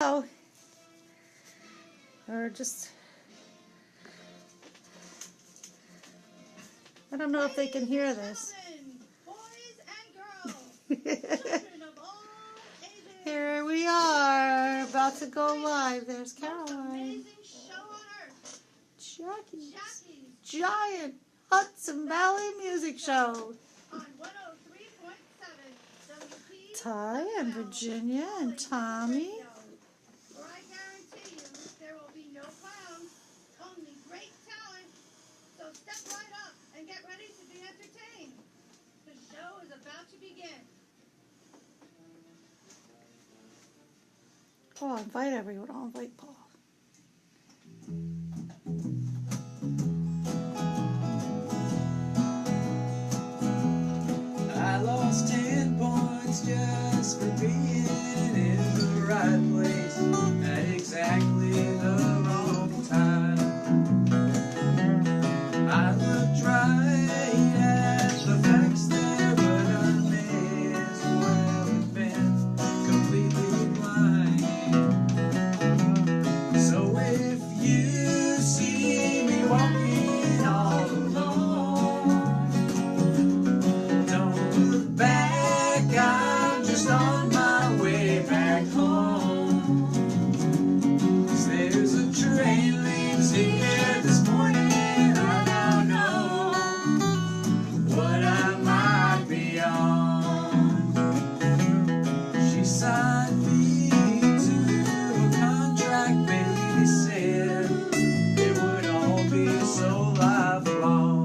Or just, I don't know if they can hear this. Here we are, about to go live. There's Caroline. Jackie's giant Hudson Valley music show. On 103.7 Ty and Virginia and Tommy. Where I guarantee you there will be no clowns, only great talent. So step right up and get ready to be entertained. The show is about to begin. Oh, invite everyone. I'll invite Paul. I lost 10 points just for being in the right place at exactly the wrong time. I looked right at the facts there, but I may as well have been completely blind. So if you see me walking all alone, I'm just on my way back home. 'Cause there's a train leaves here this morning. I don't know what I might be on. She signed me to a contract, baby said it would all be so lifelong.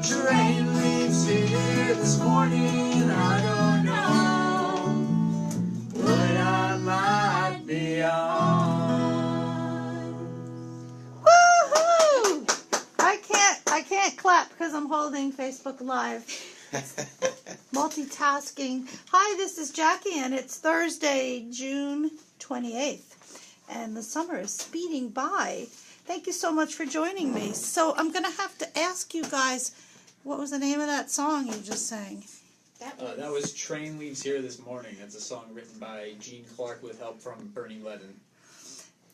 Train leaves here this morning. I don't know what I might be on. Woohoo! I can't clap because I'm holding Facebook Live. Multitasking. Hi, this is Jackie, and it's Thursday, June 28th, and the summer is speeding by. Thank you so much for joining me. So I'm going to have to ask you guys, what was the name of that song you just sang? That was Train Leaves Here This Morning. That's a song written by Gene Clark with help from Bernie Ledden.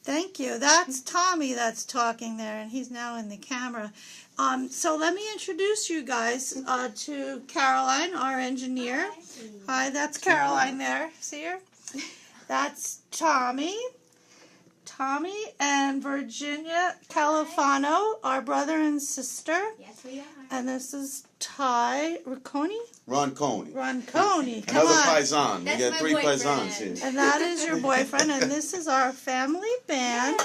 Thank you. That's Tommy that's talking there, and he's now in the camera. So let me introduce you guys to Caroline, our engineer. Hi, that's Caroline there. See her? That's Tommy and Virginia Califano, our brother and sister. Yes, we are. And this is Ty Ronconi. Ronconi. Ronconi. Come Another on. paisan. We That's got my 3 boyfriend. paisans here. And that is your boyfriend, and this is our family band.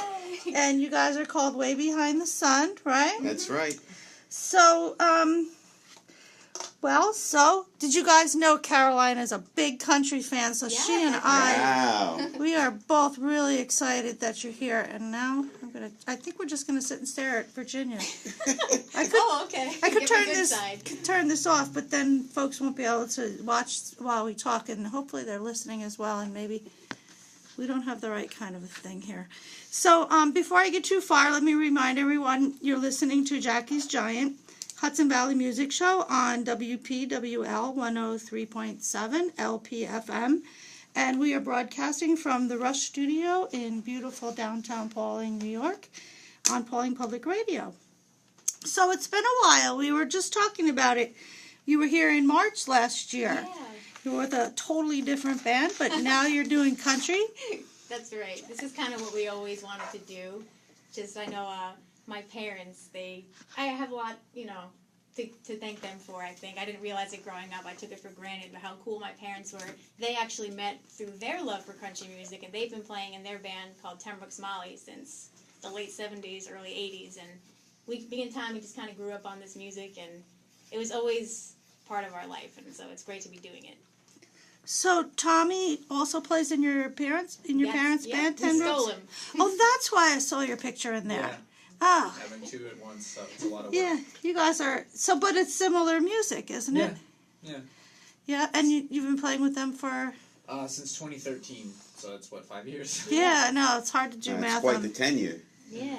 Yay. And you guys are called Way Behind the Sun, right? That's right. So, did you guys know Caroline is a big country fan? So she and Wow. we are both really excited that you're here. And now I think we're just gonna sit and stare at Virginia. Okay. I could Get my turn good this side. turn this off, but then folks won't be able to watch while we talk, and hopefully they're listening as well. And maybe we don't have the right kind of a thing here. So before I get too far, let me remind everyone you're listening to Jackie's Giant Hudson Valley Music Show on WPWL 103.7 LPFM, and we are broadcasting from the Rush Studio in beautiful downtown Pawling, New York, on Pawling Public Radio. So it's been a while. We were just talking about it. You were here in March last year. Yeah. You were with a totally different band, but now you're doing country. That's right. This is kind of what we always wanted to do. Just, I know my parents, I have a lot, to thank them for, I think. I didn't realize it growing up. I took it for granted, but how cool my parents were. They actually met through their love for country music, and they've been playing in their band called Pembroke Smalley since the late 70s, early 80s, and we just kind of grew up on this music, and it was always part of our life, and so it's great to be doing it. So Tommy also plays in your parents' band, We stole him. Oh, that's why I saw your picture in there. Yeah. Oh, Having 2 at once, so it's a lot of work. yeah. You guys are but it's similar music, isn't it? Yeah. Yeah, and you've been playing with them for. Since 2013, so that's 5 years? Yeah, no, it's hard to do That's math quite on. the tenure. Yeah.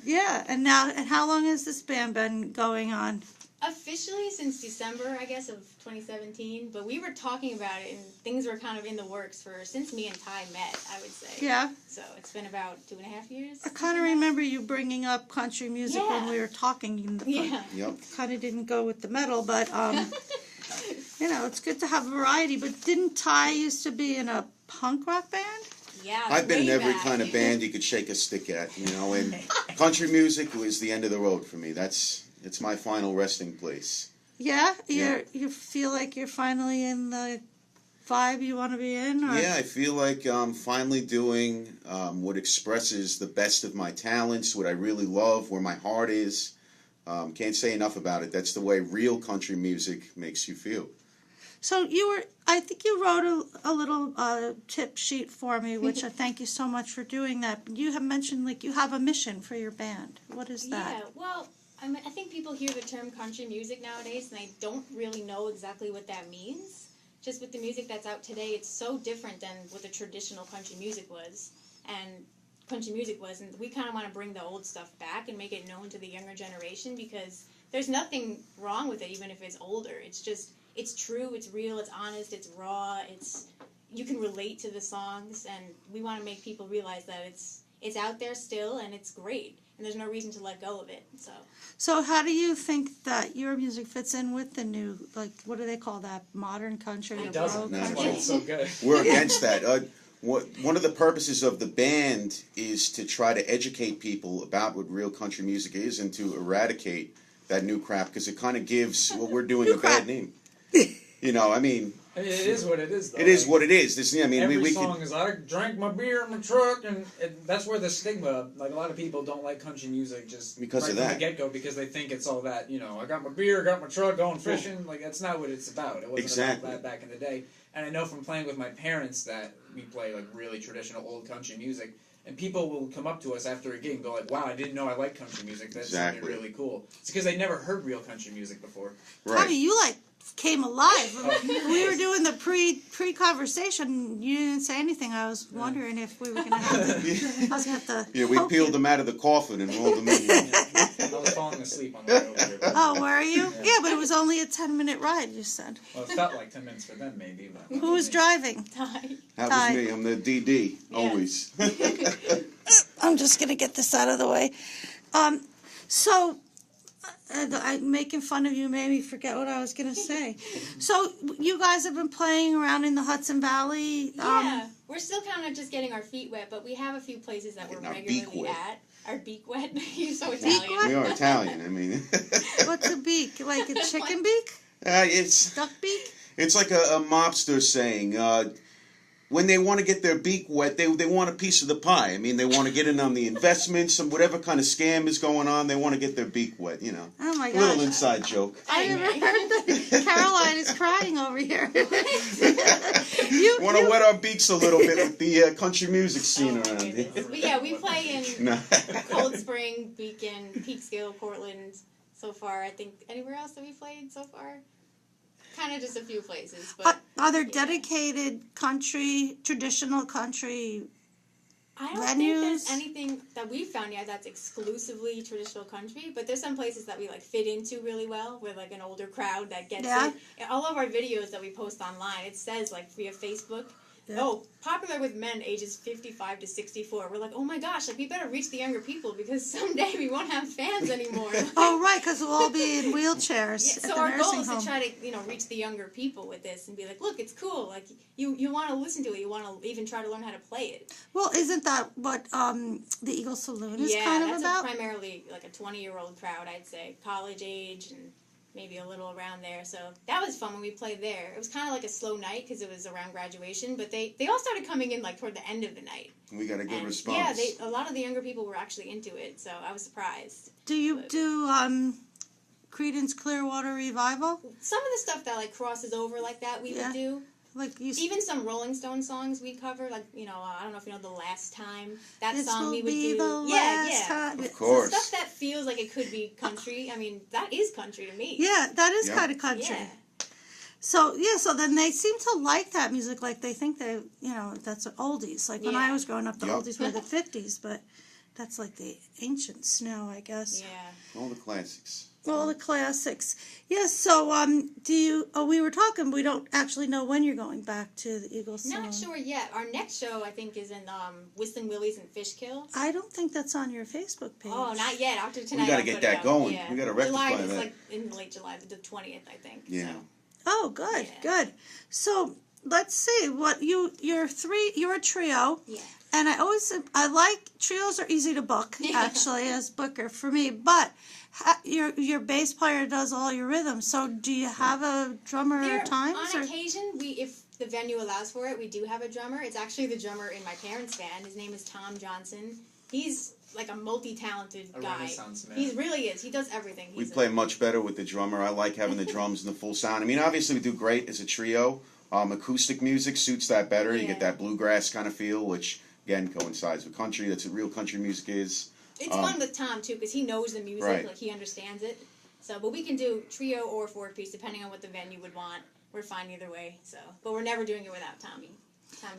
Yeah, and how long has this band been going on? Officially since December, I guess, of 2017, but we were talking about it, and things were kind of in the works since me and Ty met, I would say. Yeah. So it's been about 2.5 years. I kind of remember you bringing up country music when we were talking. Yeah. Yep. Kind of didn't go with the metal, but it's good to have variety. But didn't Ty used to be in a punk rock band? Yeah. I've been in way every back. kind of band you could shake a stick at, and country music was the end of the road for me. It's my final resting place. Yeah? You feel like you're finally in the vibe you want to be in? Or? Yeah, I feel like I'm finally doing what expresses the best of my talents, what I really love, where my heart is. Can't say enough about it. That's the way real country music makes you feel. So I think you wrote a little tip sheet for me, which I thank you so much for doing that. You have mentioned, you have a mission for your band. What is that? Yeah, well, I think people hear the term country music nowadays, and they don't really know exactly what that means. Just with the music that's out today, it's so different than what the traditional country music was. And we kind of want to bring the old stuff back and make it known to the younger generation, because there's nothing wrong with it, even if it's older. It's just, it's true, it's real, it's honest, it's raw, you can relate to the songs, and we want to make people realize that it's out there still, and it's great, and there's no reason to let go of it. So how do you think that your music fits in with the new, what do they call that, modern country? It or doesn't. bro That's country? why it's so good. We're against that. One of the purposes of the band is to try to educate people about what real country music is and to eradicate that new crap, because it kind of gives what we're doing a bad name. It is what it is, though. It is what it is. Every we song is, I drank my beer in my truck, and that's where the stigma, a lot of people don't like country music just Because right of from that. the get-go, because they think it's all that, I got my beer, got my truck, going fishing. That's not what it's about. It wasn't Exactly. about that back in the day. And I know from playing with my parents that we play, really traditional old country music, and people will come up to us after a gig and go wow, I didn't know I liked country music. That's Exactly. really cool. It's because they never heard real country music before. Right. Tommy, you came alive. We were doing the pre conversation. You didn't say anything. I was wondering if we were going to have to. I was going to have to. Yeah, we poke peeled you. them out of the coffin and rolled them in. I was falling asleep on the way over here. Oh, were you? Yeah. Yeah, but it was only a 10-minute ride. You said. Well, it felt like 10 minutes for them, maybe. But Who was driving? Ty. That Ty. was me. I'm the DD, always. I'm just going to get this out of the way. So, I'm making fun of you made me forget what I was going to say. So you guys have been playing around in the Hudson Valley? Yeah, we're still kind of just getting our feet wet, but we have a few places that we're Getting our beak regularly wet. at. Our beak wet? You're so Italian. wet? We are Italian. I mean, What's a beak? Like a chicken beak? it's Duck beak? like a mobster saying. When they want to get their beak wet, they want a piece of the pie. I mean, they want to get in on the investments and whatever kind of scam is going on. They want to get their beak wet. You know, Oh my a little gosh. inside joke. I never heard that. Caroline is crying over here. you, Want to wet our beaks a little bit with the country music scene Oh, my around here. goodness. But yeah, we play in No. Cold Spring, Beacon, Peekskill, Portland so far. I think anywhere else that we played so far? Kind of just a few places. But are there yeah. dedicated traditional country? I don't think there's anything that we've found yet that's exclusively traditional country, but there's some places that we like fit into really well with like an older crowd that gets Yeah. it. All of our videos that we post online, it says like via Facebook, Yeah. oh, popular with men ages 55 to 64. We're like, oh my gosh, like we better reach the younger people because someday we won't have fans anymore. Oh, right, because we'll all be in wheelchairs Yeah, at so the our goal nursing is home. to try to, reach the younger people with this and be like, look, it's cool. Like you want to listen to it. You want to even try to learn how to play it. Well, isn't that what the Eagle Saloon is kind of that's about? primarily like a 20-year-old crowd, I'd say, college age and maybe a little around there. So that was fun when we played there. It was kind of like a slow night because it was around graduation, but they all started coming in like toward the end of the night. We got a good And, response. yeah, a lot of the younger people were actually into it, so I was surprised. Do you do Creedence Clearwater Revival? Some of the stuff that like crosses over like that we Yeah. would do. Like you Even some Rolling Stone songs we cover, like, I don't know if you know The Last Time. That This song will we would be do. the yeah, last yeah. time. Of course. So stuff that feels like it could be country. I mean, that is country to me. Yeah, that is Yeah. kind of country. Yeah. So then they seem to like that music. Like they think that's oldies. Like when I Yeah. was growing up, the Yep. oldies were the 50s, but that's like the ancients now, I guess. Yeah. All the classics. All the classics. Yes. So we were talking. We don't actually know when you're going back to the Eagle Saloon. Not sure yet. Our next show, I think, is in Whistling Willie's and Fishkill. I don't think that's on your Facebook page. Oh, not yet. After tonight, We gotta I'll get put that it out. going. Yeah. We gotta rectify July, it's that. like in late July, the 20th, I think. Yeah. So. Oh, good, Yeah. good. So let's see what you're a trio. Yeah. And I like trios are easy to book actually as booker for me, but your bass player does all your rhythms. So do you have a drummer at times? On or? occasion, if the venue allows for it, we do have a drummer. It's actually the drummer in my parents' band. His name is Tom Johnson. He's like a multi-talented A guy. Renaissance man. He really is. He does everything. We play much better with the drummer. I like having the drums and the full sound. I mean, obviously we do great as a trio. Acoustic music suits that better. You Yeah. get that bluegrass kind of feel, which again coincides with country. That's what real country music is. It's fun with Tom too because he knows the music, Right. like he understands it. So, but we can do trio or four-piece depending on what the venue would want. We're fine either way. So, but we're never doing it without Tommy.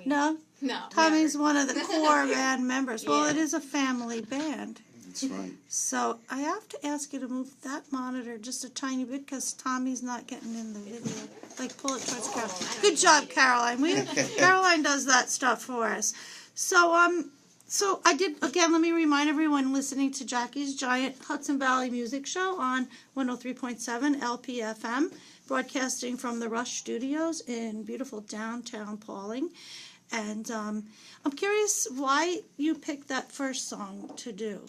No, No. Tommy's never. one of the core band members. Well, Yeah. it is a family band. That's right. So I have to ask you to move that monitor just a tiny bit because Tommy's not getting in the video. Like pull it towards Caroline. I don't Good job, need it. Caroline. Caroline does that stuff for us. So I did again. Let me remind everyone listening to Jackie's Giant Hudson Valley Music Show on 103.7 LPFM, broadcasting from the Rush Studios in beautiful downtown Pawling. And I'm curious why you picked that first song to do.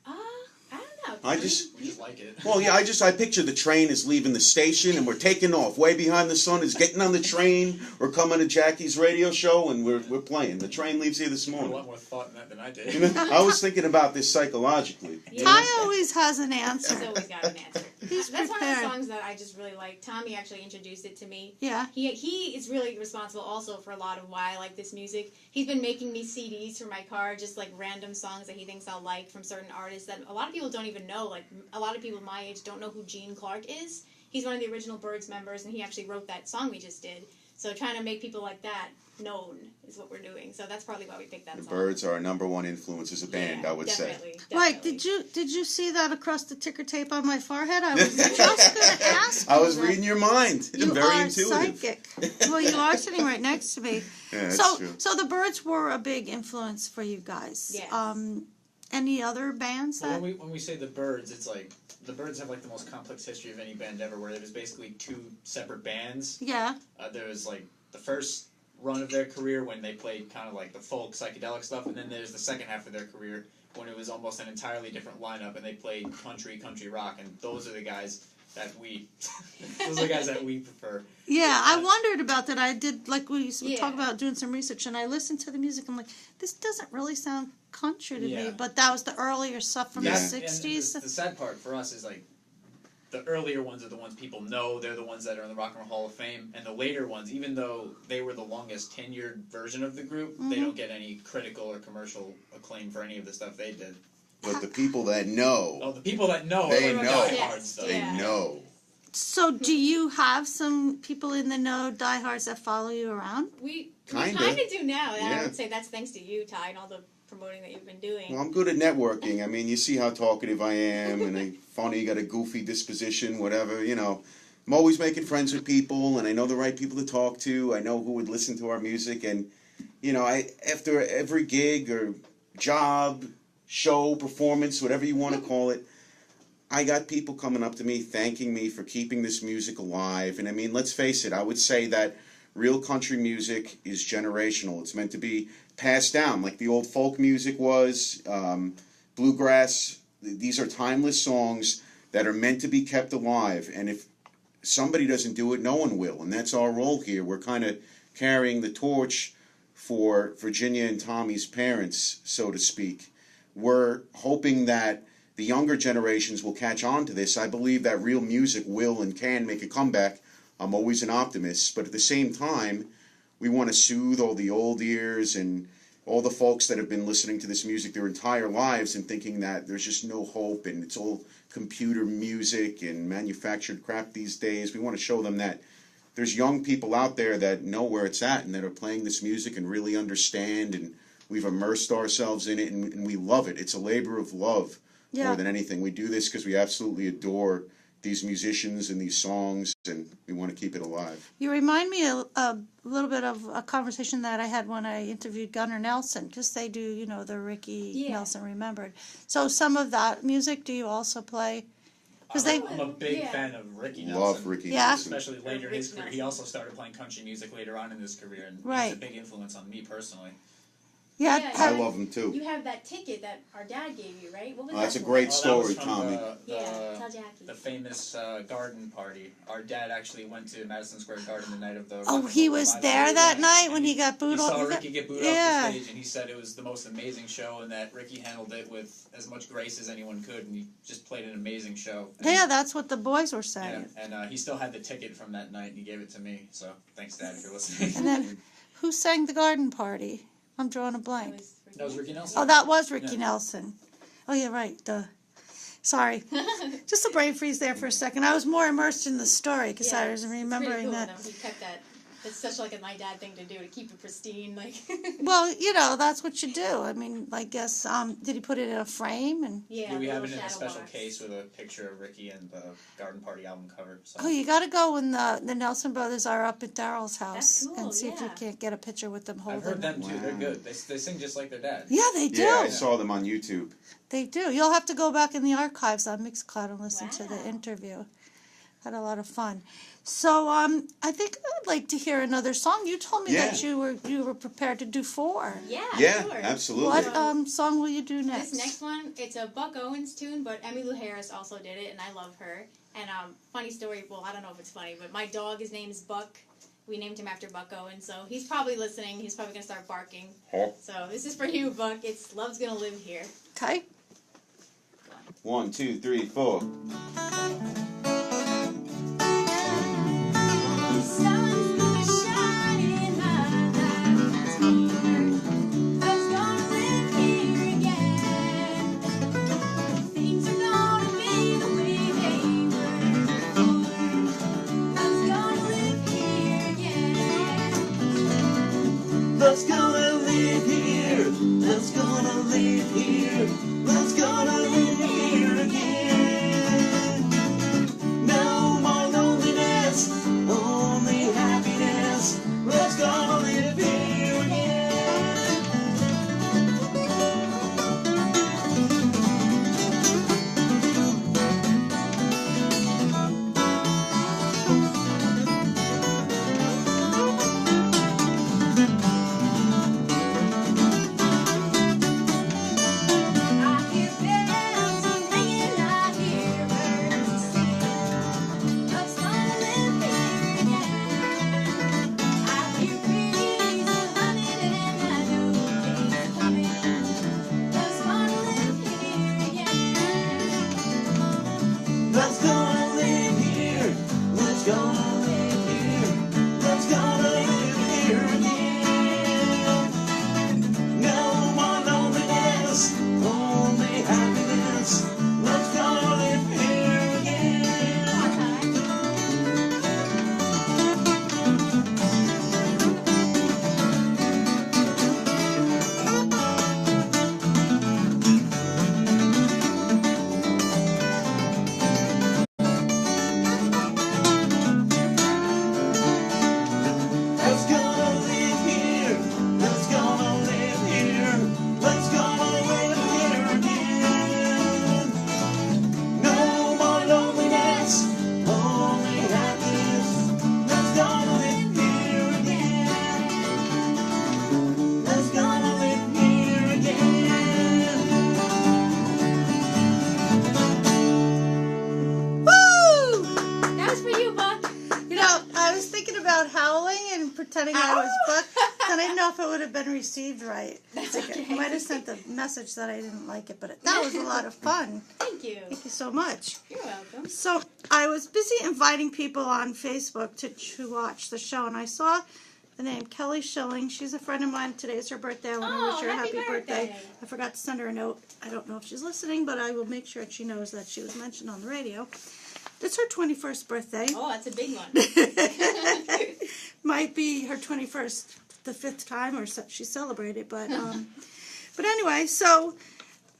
I don't know. I just We just like it. Well, yeah, I picture the train is leaving the station and we're taking off. Way Behind the Sun is getting on the train. We're coming to Jackie's radio show and we're playing. The train leaves here this You had a lot morning. more thought in that than I did. You know, I was thinking about this psychologically. Yeah. Ty always has an He's answer. always got an answer. He's That's one of prepared. the songs that I just really like. Tommy actually introduced it to me. Yeah. He is really responsible also for a lot of why I like this music. He's been making me CDs for my car, just like random songs that he thinks I'll like from certain artists that a lot of people don't even know. Like a lot of people my age don't know who Gene Clark is. He's one of the original Byrds members, and he actually wrote that song we just did. So trying to make people like that known is what we're doing. So that's probably why we picked that The song. Byrds are our number one influence as a band, Yeah, I would say. definitely. Right, did you see that across the ticker tape on my forehead? I was just going to ask you I was that. reading your mind. You Very are intuitive. psychic. Well, you are sitting right next to me. Yeah, that's true. So the Byrds were a big influence for you guys. Yes. any other bands Well, that? when we say the Byrds, it's like the Byrds have like the most complex history of any band ever, where it was basically two separate bands. Yeah. There was like the first run of their career when they played kind of like the folk psychedelic stuff, and then there's the second half of their career when it was almost an entirely different lineup, and they played country rock, and those are the guys that we prefer. Yeah, I wondered about that. I did, like, we Yeah. talked about doing some research, and I listened to the music. I'm like, this doesn't really sound country to me, Yeah. but that was the earlier stuff from Yeah. the And 60s. the sad part for us is like the earlier ones are the ones people know. They're the ones that are in the Rock and Roll Hall of Fame, and the later ones, even though they were the longest tenured version of the group, they don't get any critical or commercial acclaim for any of the stuff they did. But the people that know, Oh, the people that know, They are the know. diehards, though. they Yeah. know. So, do you have some people in the know, diehards, that follow you around? We Kinda. kind of do now. And Yeah. I would say that's thanks to you, Ty, and all the promoting that you've been doing. Well, I'm good at networking. I mean, you see how talkative I am, and I'm funny, got a goofy disposition, whatever, you know. I'm always making friends with people, and I know the right people to talk to. I know who would listen to our music, and, you know, after every gig or job, show, performance, whatever you want to call it, I got people coming up to me thanking me for keeping this music alive. And I mean, let's face it, I would say that real country music is generational. It's meant to be passed down like the old folk music was, bluegrass. These are timeless songs that are meant to be kept alive. And if somebody doesn't do it, no one will. And that's our role here. We're kind of carrying the torch for Virginia and Tommy's parents, so to speak. We're hoping that the younger generations will catch on to this. I believe that real music will and can make a comeback. I'm always an optimist. But at the same time, we want to soothe all the old ears and all the folks that have been listening to this music their entire lives and thinking that there's just no hope and it's all computer music and manufactured crap these days. We want to show them that there's young people out there that know where it's at and that are playing this music and really understand, and we've immersed ourselves in it, and we love it. It's a labor of love more than anything. We do this because we absolutely adore these musicians and these songs, and we want to keep it alive. You remind me a little bit of a conversation that I had when I interviewed Gunnar Nelson, because they do, you know, the Ricky Nelson Remembered. So some of that music, do you also play? Because I'm a big fan of Ricky Nelson. Love Ricky Yeah. Nelson. Especially later in his career. He also started playing country music later on in his career, and he's a big influence on me personally. Yeah, I love him too. You have that ticket that our dad gave you, right? What was That's that a for? great That story, was from Tommy. Tell Jackie. The famous garden party. Our dad actually went to Madison Square Garden the night of the. Oh, he was there that night when he got booed He off? saw Ricky get booed off the stage, and he said it was the most amazing show, and that Ricky handled it with as much grace as anyone could, and he just played an amazing show. And, Yeah, that's what the boys were saying. yeah, and he still had the ticket from that night, and he gave it to me. So thanks, Dad, if you're listening. And then, who sang the garden party? I'm drawing a blank. That was Ricky Nelson. Oh, that was Ricky Nelson. Oh, yeah, right. Duh. Sorry. Just a brain freeze there for a second. I was more immersed in the story because I was remembering that. He kept that. It's such like a my dad thing to do, to keep it pristine. Like. Well, you know, that's what you do. I mean, I guess, did he put it in a frame? And Yeah, we a have it little in a shadow special box. case with a picture of Ricky and the Garden Party album cover. So. Oh, you got to go when the Nelson brothers are up at Daryl's house cool, and see if you yeah. can't get a picture with them holding I've heard them too. Wow. They're good. They sing just like their dad. Yeah, they do. Yeah, I saw them on YouTube. They do. You'll have to go back in the archives on Mixcloud and listen to the Wow. interview. Had a lot of fun. So, I think I'd like to hear another song. You told me that you were prepared to do 4. Yeah, Yeah, sure. absolutely. What song will you do next? This next one, it's a Buck Owens tune, but Emmylou Harris also did it, and I love her. And funny story, well, I don't know if it's funny, but my dog, his name is Buck. We named him after Buck Owens, so he's probably listening. He's probably going to start barking. Oh. So this is for you, Buck. It's Love's Gonna Live Here. Okay. 1, 2, 3, 4. Love's gonna live here. Love's gonna live here. Love's gonna live here again. No more loneliness, only happiness. Love's gonna live here again. pretending I was booked. Then I didn't know if it would have been received right. That's Like, okay. I might have sent the message that I didn't like it, but that was a lot of fun. Thank you. Thank you so much. You're welcome. So I was busy inviting people on Facebook to watch the show, and I saw the name Kelly Schilling. She's a friend of mine. Today's her birthday. I want to wish her a happy happy birthday. birthday. I forgot to send her a note. I don't know if she's listening, but I will make sure that she knows that she was mentioned on the radio. It's her 21st birthday. Oh, that's a big one. Might be her 21st, the 5th time or so she celebrated, but anyway, so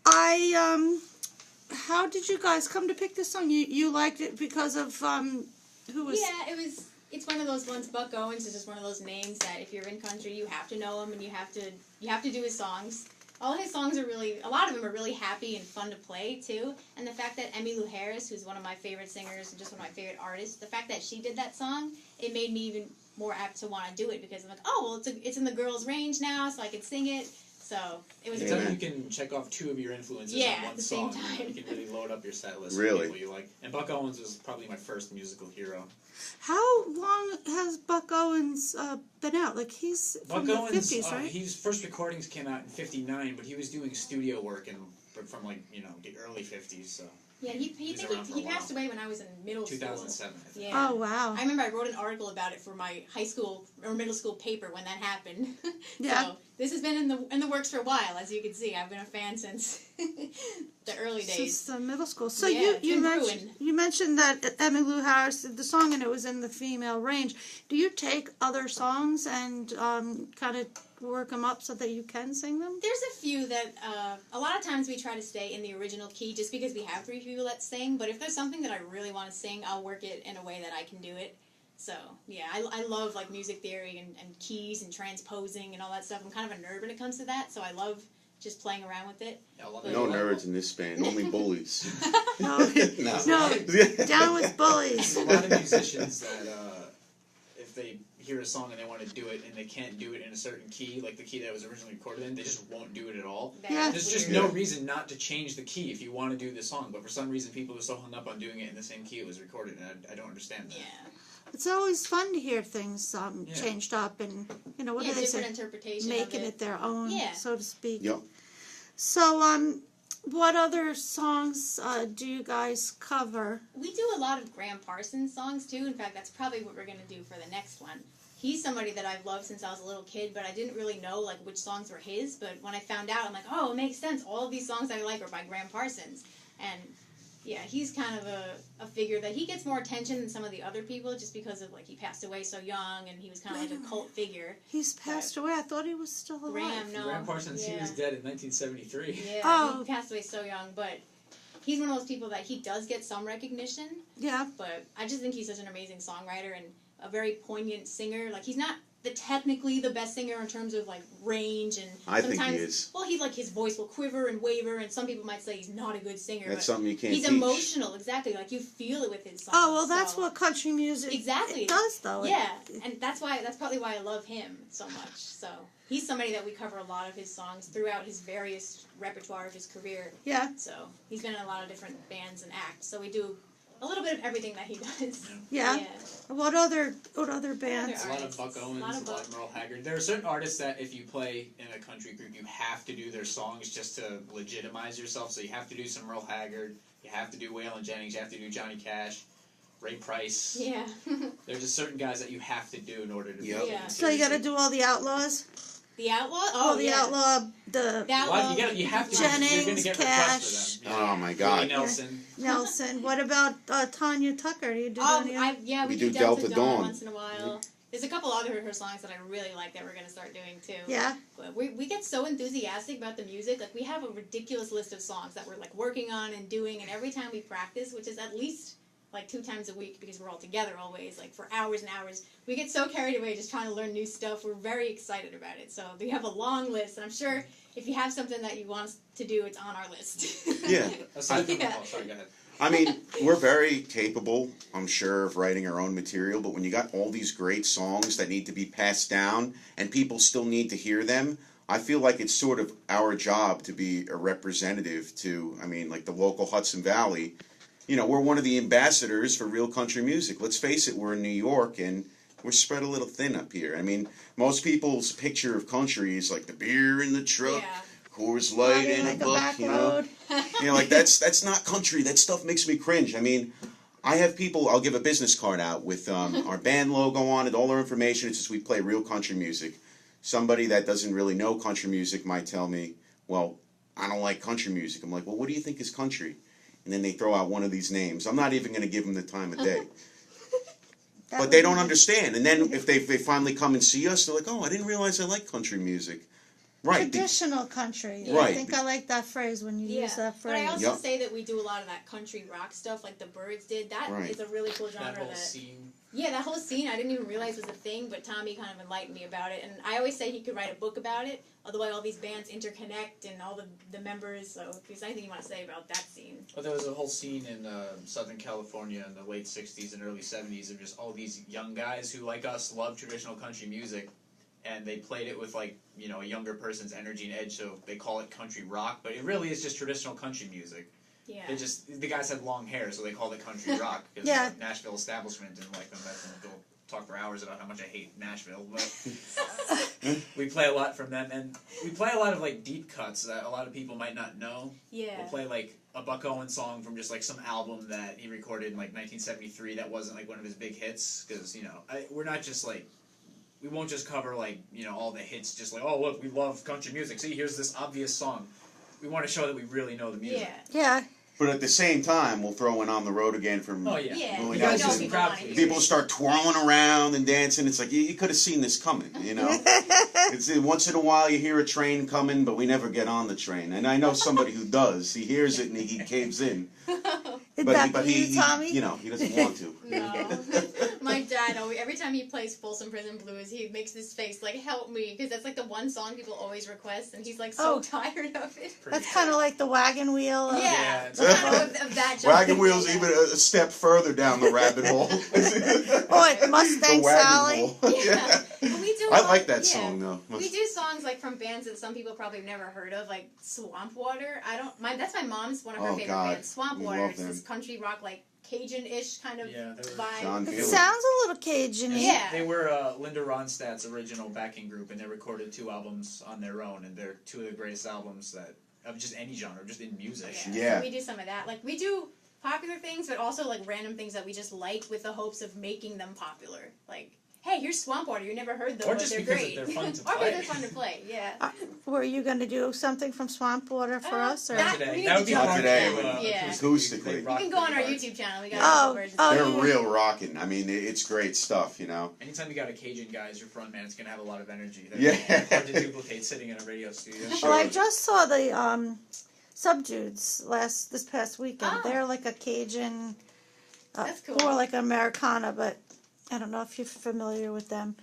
how did you guys come to pick this song? You liked it because of who was? Yeah, it's one of those ones. Buck Owens is just one of those names that if you're in country, you have to know him and you have to do his songs. All his songs are a lot of them are really happy and fun to play too. And the fact that Emmylou Harris, who's one of my favorite singers and just one of my favorite artists, the fact that she did that song, it made me even more apt to want to do it because I'm like, oh well, it's in the girls' range now, so I can sing it. So it was. Anytime you can check off 2 of your influences on one at the same song, time. you can really load up your set list Really? of people you like. And Buck Owens was probably my first musical hero. How long has Buck Owens been out? Like he's from Buck the Owens, 50s, right? his first recordings came out in '59, but he was doing studio work from the early '50s. So Yeah, he passed away when I was in middle school. 2007. I think. Yeah. Oh wow. I remember I wrote an article about it for my high school or middle school paper when that happened. Yeah. So this has been in the works for a while, as you can see. I've been a fan since the early days. Since middle school. So Yeah, it's you been mentioned that Emmylou Harris did the song and it was in the female range. Do you take other songs and kind of work them up so that you can sing them? There's a few that a lot of times we try to stay in the original key just because we have 3 people that sing. But if there's something that I really want to sing, I'll work it in a way that I can do it. So, yeah, I love, like, music theory and keys and transposing and all that stuff. I'm kind of a nerd when it comes to that, so I love just playing around with it. Yeah, a lot No of- nerds in this band, only bullies. No, No. no, down with bullies. There's a lot of musicians that if they hear a song and they want to do it and they can't do it in a certain key, like the key that was originally recorded in, they just won't do it at all. Yeah. There's just no reason not to change the key if you want to do the song, but for some reason people are so hung up on doing it in the same key it was recorded, and I don't understand that. Yeah. It's always fun to hear things changed up and, what do they different say? interpretation Making of it their own, Yeah. so to speak. Yep. So, what other songs do you guys cover? We do a lot of Graham Parsons songs, too. In fact, that's probably what we're going to do for the next one. He's somebody that I've loved since I was a little kid, but I didn't really know, like, which songs were his. But when I found out, I'm like, oh, it makes sense. All of these songs I like are by Graham Parsons. And, yeah, he's kind of a figure that he gets more attention than some of the other people just because of, like, he passed away so young and he was kind of like a cult figure. He's passed away. I thought he was still alive. Graham, no. Graham Parsons, he was dead in 1973. Yeah, Oh. he passed away so young, but he's one of those people that he does get some recognition, Yeah. but I just think he's such an amazing songwriter and a very poignant singer. Like, he's not technically the best singer in terms of, like, range, and I sometimes, think he is. well, his voice will quiver and waver, and some people might say he's not a good singer, That's but something you can't he's teach. emotional, exactly, like, you feel it with his songs. Oh, well, that's so- what country music Exactly. it does, though. Yeah, and that's probably why I love him so much. So he's somebody that we cover a lot of his songs throughout his various repertoire of his career. Yeah. So he's been in a lot of different bands and acts. So we do a little bit of everything that he does. Yeah. What other bands? A lot of Buck Owens, a lot of Merle Haggard. There are certain artists that if you play in a country group, you have to do their songs just to legitimize yourself. So you have to do some Merle Haggard, you have to do Waylon Jennings, you have to do Johnny Cash, Ray Price. Yeah. There's just certain guys that you have to do in order to be Yep. taken Yeah. So you got to seriously. do all the Outlaws? The Outlaw? Oh, the yeah. Outlaw, the The Outlaw. Well, you have to. Jennings, you're going to get requests for them. Oh my Willie God. Nelson. Nelson. What about Tanya Tucker? Do you do any? We We do do Delta, Delta Dawn Dawn. once in a while. There's a couple other her songs that I really like that we're going to start doing too. Yeah. But we get so enthusiastic about the music. Like, we have a ridiculous list of songs that we're, like, working on and doing, and every time we practice, which is at least, like, 2 times a week because we're all together always, like, for hours and hours, we get so carried away just trying to learn new stuff. We're very excited about it. So we have a long list, and I'm sure if you have something that you want us to do, it's on our list. Yeah. Aside from Yeah. oh, sorry, go ahead. I mean, we're very capable, I'm sure, of writing our own material, but when you got all these great songs that need to be passed down and people still need to hear them, I feel like it's sort of our job to be a representative to, I mean, like the local Hudson Valley. You know, we're one of the ambassadors for real country music. Let's face it, we're in New York, and we're spread a little thin up here. I mean, most people's picture of country is like the beer in the truck, Yeah. Coors Light in a like a book, back you know. road. You know, like that's not country. That stuff makes me cringe. I mean, I have people. I'll give a business card out with our band logo on it, all our information. It's just we play real country music. Somebody that doesn't really know country music might tell me, "Well, I don't like country music." I'm like, "Well, what do you think is country?" And then they throw out one of these names. I'm not even going to give them the time of day. That But would they be don't nice. understand. And then if they finally come and see us, they're like, "Oh, I didn't realize I like country music." Right. Traditional country. I Right. think I like that phrase when you use that But I phrase. also Yep. say that we do a lot of that country rock stuff, like the Byrds did. That is Right. a really cool genre. That whole scene. Yeah, that whole scene I didn't even realize was a thing, but Tommy kind of enlightened me about it. And I always say he could write a book about it, otherwise all these bands interconnect and all the members. So if there's anything you want to say about that scene. Well, there was a whole scene in Southern California in the late 60s and early 70s of just all these young guys who, like us, love traditional country music. And they played it with, like, you know, a younger person's energy and edge, so they call it country rock. But it really is just traditional country music. Yeah. The guys had long hair, so they called it country rock. Because Yeah. the Nashville establishment didn't like them. They'll talk for hours about how much I hate Nashville. But we play a lot from them. And we play a lot of, like, deep cuts that a lot of people might not know. Yeah. We'll play, like, a Buck Owens song from just, like, some album that he recorded in, like, 1973 that wasn't, like, one of his big hits. Because, you know, we're not just, like... We won't just cover, like, you know, all the hits, just like, oh, look, we love country music. See, here's this obvious song. We want to show that we really know the music. Yeah. Yeah. But at the same time, we'll throw in On the Road Again from Oh, yeah. Yeah. Willie You guys Nelson. just People crowd want to please. hear People start twirling around and dancing. It's like, you could have seen this coming, you know? It's once in a while you hear a train coming, but we never get on the train. And I know somebody who does. He hears it and he caves in. Did But that be you, Tommy? you know, he doesn't want to. No. My dad, every time he plays Folsom Prison Blues, he makes this face like, help me, because that's like the one song people always request, and he's like so Oh. tired of it. That's kind of like the wagon wheel. Yeah, it's kind of that genre. Wagon Wheel's even a step further down the rabbit hole. Oh, Mustang The wagon Sally. hole. Yeah. But we do I a lot- like that yeah. song, though. We do songs like from bands that some people probably have never heard of, like Swamp Water. That's my mom's one of her Oh, favorite God. bands. Swamp We Water. love It's them. this country rock, like Cajun-ish kind of Yeah, they were- vibe. John It Taylor. sounds a little Cajun. Yeah. They were Linda Ronstadt's original backing group, and they recorded 2 albums on their own, and they're 2 of the greatest albums that of just any genre, just in music. Yeah. So we do some of that. Like we do popular things, but also like random things that we just like with the hopes of making them popular. Like, hey, here's Swamp Water. You never heard them, Or but just they're because great. they're fun to Or play. because they're fun to play. Yeah. Were you going to do something from Swamp Water for us? Or? that- Today. we That would be need to hard today, to but Yeah. acoustically. You can go on our YouTube channel. We got Oh, a version. They're yeah. real rocking. I mean, it's great stuff, you know? Anytime you got a Cajun guy as your front man, it's going to have a lot of energy. They're Yeah. hard to duplicate sitting in a radio studio. Sure. Well, I just saw the Subdudes this past weekend. Oh. They're like a Cajun, That's cool. more like an Americana, but I don't know if you're familiar with them.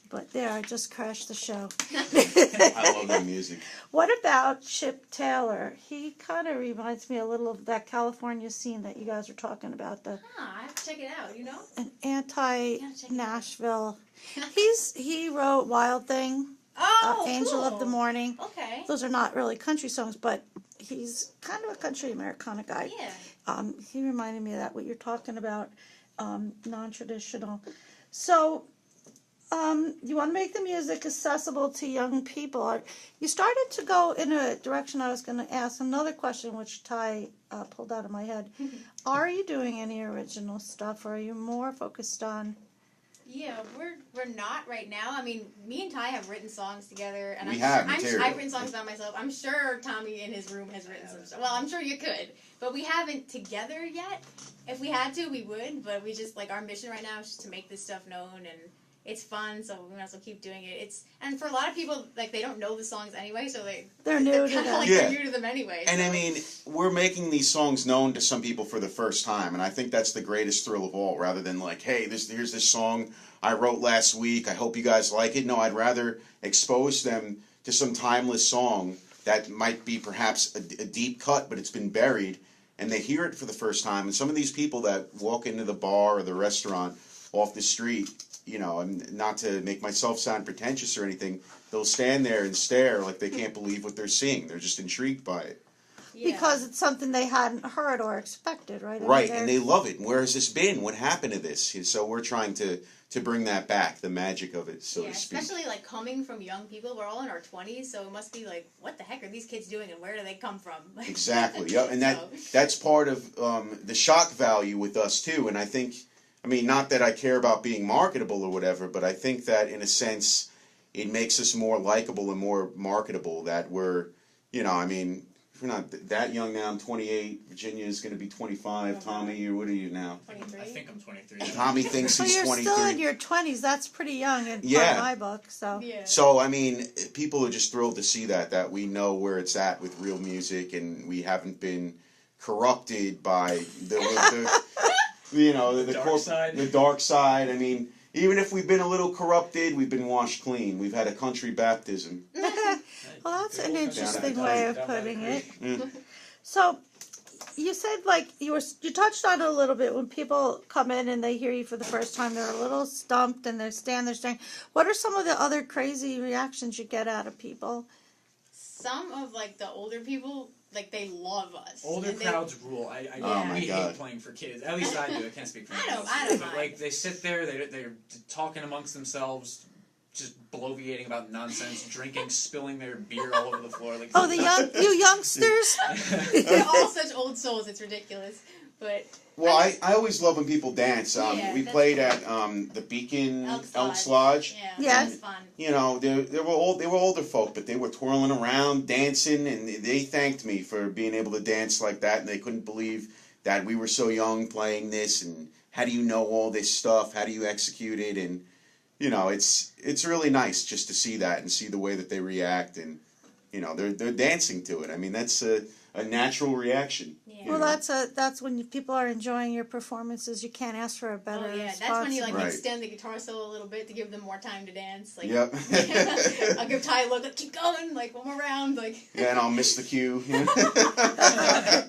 But there, I just crashed the show. I love their music. What about Chip Taylor? He kind of reminds me a little of that California scene that you guys are talking about, the I have to check it out. You know. an Yeah, check it out. anti-Nashville. He wrote Wild Thing, Oh, Angel cool. of the Morning. Okay. Those are not really country songs, but he's kind of a country Americana guy. Yeah. He reminded me of that, what you're talking about, non-traditional. So, you want to make the music accessible to young people. You started to go in a direction I was going to ask another question, which Ty pulled out of my head. Are you doing any original stuff, or are you more focused on... Yeah, we're not right now. I mean, me and Ty have written songs together, and We have I've material. written songs by myself. I'm sure Tommy in his room has written some stuff. Well, I'm sure you could, but we haven't together yet. If we had to, we would, but we just, like, our mission right now is just to make this stuff known, and it's fun, so we might as well keep doing it. And for a lot of people, like, they don't know the songs anyway, so They're new to kind of them. like Yeah. they're new to them anyway. And so. I mean, we're making these songs known to some people for the first time, and I think that's the greatest thrill of all, rather than like, hey, here's this song I wrote last week, I hope you guys like it. No, I'd rather expose them to some timeless song that might be perhaps a deep cut, but it's been buried, and they hear it for the first time. And some of these people that walk into the bar or the restaurant off the street, you know, and not to make myself sound pretentious or anything, they'll stand there and stare like they can't believe what they're seeing. They're just intrigued by it. Yeah. Because it's something they hadn't heard or expected, right? I mean, Right, they're- and they love it. And where has this been? What happened to this? So we're trying to to bring that back, the magic of it, so yeah, to speak. especially like coming from young people. We're all in our 20s, so it must be like, what the heck are these kids doing, and where do they come from? Exactly. Yeah, and So- that's part of the shock value with us too. And I think, I mean, not that I care about being marketable or whatever, but I think that in a sense, it makes us more likable and more marketable. That we're, you know, I mean, if we're not that young now. I'm 28. Virginia is going to be 25. Tommy, or what are you now? 23. I think I'm 23. Tommy thinks So he's you're 23. still in your 20s. That's pretty young in Yeah. my book. So Yeah. So, I mean, people are just thrilled to see that we know where it's at with real music, and we haven't been corrupted by the you know, the dark side. The dark side. I mean, even if we've been a little corrupted, we've been washed clean. We've had a country baptism. well, that's an interesting Down way that of putting it. Mm. So you said like you touched on it a little bit when people come in and they hear you for the first time, they're a little stumped and they're staring. What are some of the other crazy reactions you get out of people? Some of like the older people, like they love us. Older And they- crowds rule. Oh my we God. hate playing for kids. At least I do. I can't speak for I anyone don't- I else. don't But mind. like they sit there, they're talking amongst themselves, just bloviating about nonsense, drinking, spilling their beer all over the floor. Like Oh, you youngsters! They're all such old souls. It's ridiculous. But Well, I always love when people dance. Yeah, We that's played cool. at the Beacon Elks Elks Lodge. Lodge. yeah, Yes. that's fun. You know, they were older folk, but they were twirling around, dancing, and they thanked me for being able to dance like that, and they couldn't believe that we were so young playing this, and how do you know all this stuff? How do you execute it? And you know, it's really nice just to see that and see the way that they react, and you know, they're dancing to it. I mean, that's a natural reaction. Yeah. you Well, know? that's when people are enjoying your performances. You can't ask for a better Oh yeah, response. that's when you like Right. extend the guitar solo a little bit to give them more time to dance. Like, Yep. I'll give Ty a look, like, keep going, like one more round, like. Yeah, and I'll miss the cue.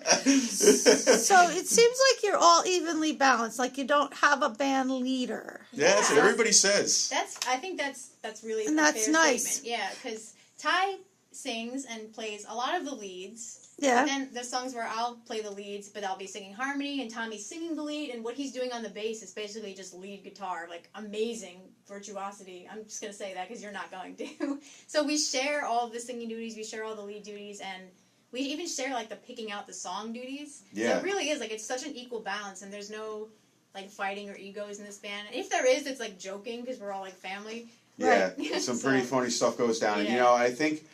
So it seems like you're all evenly balanced. Like you don't have a band leader. Yeah, that's what everybody says. I think that's really And a that's fair nice. statement. Yeah, because Ty sings and plays a lot of the leads. Yeah. But then there's songs where I'll play the leads, but I'll be singing harmony, and Tommy's singing the lead, and what he's doing on the bass is basically just lead guitar, like amazing virtuosity. I'm just gonna say that because you're not going to. So we share all the singing duties, we share all the lead duties, and we even share like the picking out the song duties. Yeah. So it really is like it's such an equal balance, and there's no like fighting or egos in this band. And if there is, it's like joking because we're all like family. Yeah, Right. some pretty So- funny stuff goes down. And, you Yeah. know, I think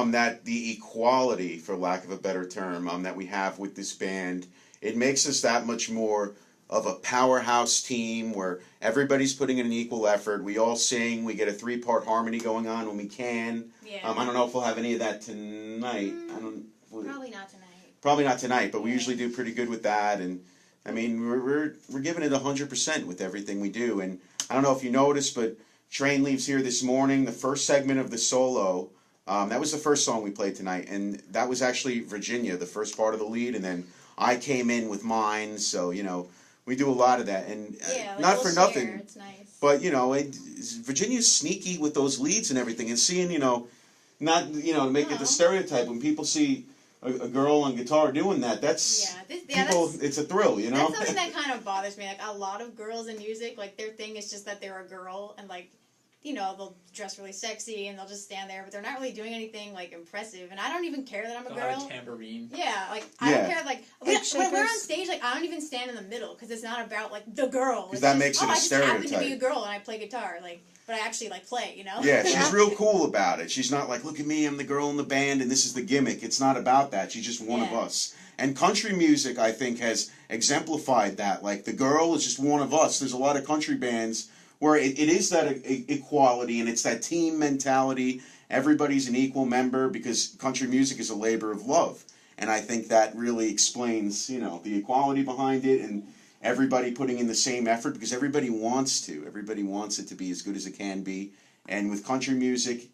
that the equality, for lack of a better term, that we have with this band, it makes us that much more of a powerhouse team where everybody's putting in an equal effort. We all sing. We get a 3-part harmony going on when we can. Yeah. I don't know if we'll have any of that tonight. Probably not tonight. Probably not tonight, but we Yeah. usually do pretty good with that. And I mean, we're giving it 100% with everything we do. And I don't know if you noticed, but Train leaves here this morning. The first segment of the solo, that was the first song we played tonight, and that was actually Virginia, the first part of the lead, and then I came in with mine. So you know, we do a lot of that, and Yeah, like not we'll for nothing. share. It's nice. But you know, Virginia's sneaky with those leads and everything, and seeing not to make it the stereotype when people see a girl on guitar doing that. That's people. It's a thrill, you know. That's something that kind of bothers me. Like a lot of girls in music, like their thing is just that they're a girl and like. They'll dress really sexy and they'll just stand there, but they're not really doing anything like impressive. And I don't even care that I'm a They'll have girl. a tambourine. Yeah, like I don't care. Like when we're on shakers. stage, like I don't even stand in the middle because it's not about like the girl. Because It's that just, makes it a I just happen to be a stereotype. girl and I play guitar, like, but I actually like play. You know? Yeah, she's real cool about it. She's not like, look at me, I'm the girl in the band, and this is the gimmick. It's not about that. She's just one of Yeah. us. And country music, I think, has exemplified that. Like, the girl is just one of us. There's a lot of country bands where it is that equality, and it's that team mentality. Everybody's an equal member because country music is a labor of love. And I think that really explains, the equality behind it and everybody putting in the same effort because everybody wants to. Everybody wants it to be as good as it can be. And with country music,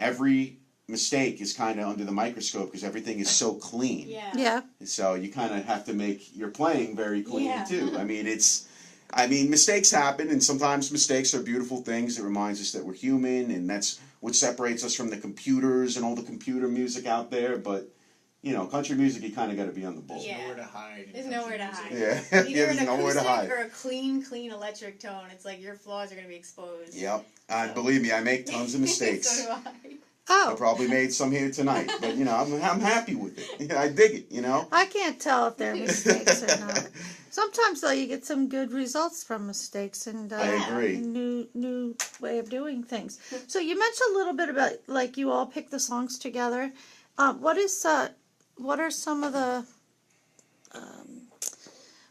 every mistake is kind of under the microscope because everything is so clean. Yeah. Yeah. So you kind of have to make your playing very clean Yeah. too. I mean, mistakes happen, and sometimes mistakes are beautiful things. It reminds us that we're human, and that's what separates us from the computers and all the computer music out there. But country music, you kind of got to be on the ball. There's Yeah. nowhere to hide. in There's country nowhere to music. hide. Yeah, Either yeah, there's an nowhere to acoustic hide. or a clean electric tone. It's like your flaws are going to be exposed. Yep. Believe me, I make tons of mistakes. So do I. I Oh, probably made some here tonight, but I'm happy with it. I dig it. I can't tell if they're mistakes or not. Sometimes though, you get some good results from mistakes and I agree. new way of doing things. So you mentioned a little bit about like you all pick the songs together. What are some of the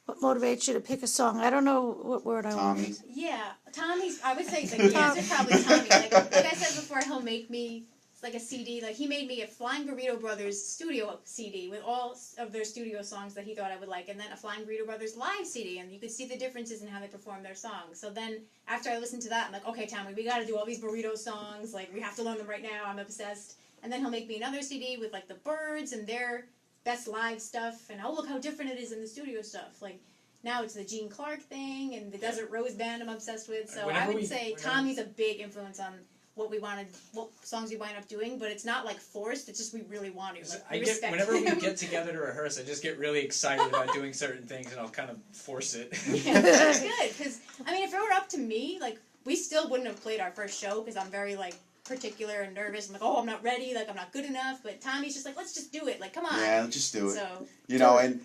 what motivates you to pick a song? I don't know what word I want to Tommy. use. Yeah, Tommy's. I would say the answer probably Tommy. Like I said before, he'll make me like a CD. Like he made me a Flying Burrito Brothers studio CD with all of their studio songs that he thought I would like, and then a Flying Burrito Brothers live CD, and you could see the differences in how they perform their songs. So then after I listened to that, I'm like, okay, Tommy, we got to do all these burrito songs. Like we have to learn them right now. I'm obsessed. And then he'll make me another CD with like the Birds and their best live stuff, and oh look how different it is in the studio stuff. Like now it's the Gene Clark thing and the Desert Rose Band I'm obsessed with. So I would say Tommy's a big influence on what songs we wind up doing, but it's not like forced. It's just we really want to. Like, Whenever we get together to rehearse, I just get really excited about doing certain things, and I'll kind of force it. Yeah, that's good. Because I mean, if it were up to me, like we still wouldn't have played our first show because I'm very like particular and nervous. I'm like, oh, I'm not ready. Like I'm not good enough. But Tommy's just like, let's just do it. Like, come on. Yeah, just do it. So And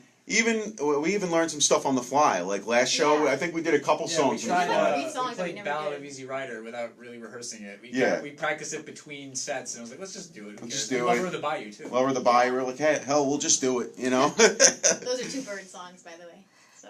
we even learned some stuff on the fly. Like last show, Yeah. I think we did a couple songs we on the tried, fly. Read songs we that we played never Ballad did. of Easy Rider without really rehearsing it. We practiced it between sets, and I was like, let's just do it. We'll just do Lover it. of the Bayou, too. Lover of the Bayou, we're like, hey, hell, we'll just do it, Those are two Bird songs, by the way. So.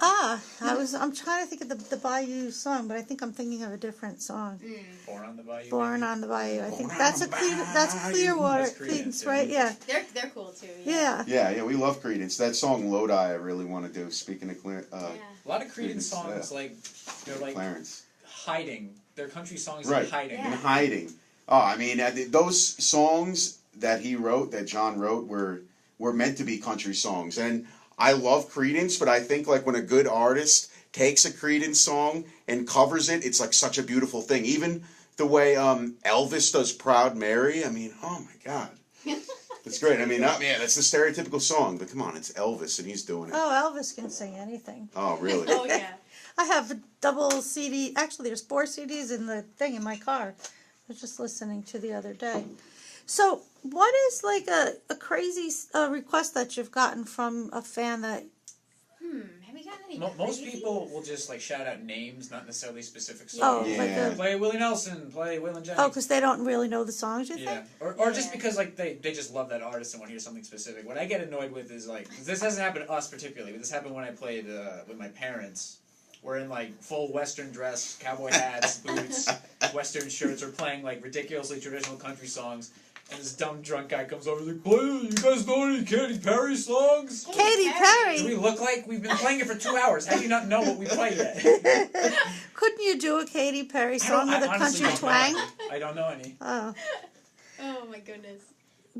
I'm trying to think of the Bayou song, but I think I'm thinking of a different song. Born on the Bayou. Born on the Bayou. I think Born that's on the that's Bayou. Clearwater, That's Creedence, Creedence, right? Yeah. They're cool too. Yeah. Yeah, we love Creedence. That song Lodi, I really want to do. Speaking of Yeah. A lot of Creedence songs, they're like Clarence. hiding. They're country songs Right. in hiding. In hiding. Oh, I mean, those songs that he wrote, that John wrote, were meant to be country songs. And I love Creedence, but I think like when a good artist takes a Creedence song and covers it, it's like such a beautiful thing. Even the way Elvis does Proud Mary, I mean, oh my God. It's great. I mean, that's the stereotypical song, but come on, it's Elvis and he's doing it. Oh, Elvis can sing anything. Oh, really? Oh yeah. I have a double CD. Actually, there's 4 CDs in the thing in my car. I was just listening to the other day. So, what is like a crazy request that you've gotten from a fan that? Have we gotten any? Most crazy? people will just like shout out names, not necessarily specific Oh, songs. like Yeah. a, Play Willie Nelson, play Waylon Jennings. oh, because they don't really know the songs. You Yeah, think? or just Yeah. because like they just love that artist and want to hear something specific. What I get annoyed with is like this hasn't happened to us particularly, but this happened when I played with my parents. We're in like full Western dress, cowboy hats, boots, Western shirts. We're playing like ridiculously traditional country songs, and this dumb drunk guy comes over and is like, "Play, you guys know any Katy Perry songs?" Katy Do Perry. we look like we've been playing it for 2 hours? How do you not know what we play yet? Couldn't you do a Katy Perry song with a honestly country don't know twang? any. I don't know any. Oh. Oh my goodness.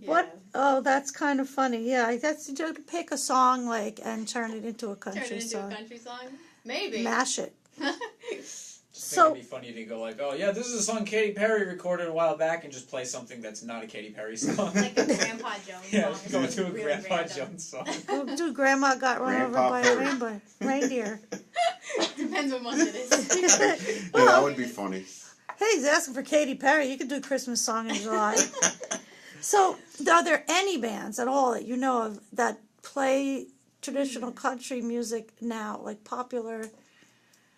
What? Yeah. Oh, that's kind of funny. Yeah, I guess you could pick a song like and turn it into a Turn country it into song. a country song? Maybe. Mash it. Just So- think it'd be funny to go like, oh yeah, this is a song Katy Perry recorded a while back, and just play something that's not a Katy Perry song. Like a Grandpa Jones Yeah, song. go It's to a really Grandpa random. Jones song. Well, dude, Grandma got run over Grandpa by a Perry. reindeer. Depends what month it is. Yeah, that would be funny. Hey, he's asking for Katy Perry. You could do a Christmas song in July. So, are there any bands at all that you know of that play traditional country music now, like popular?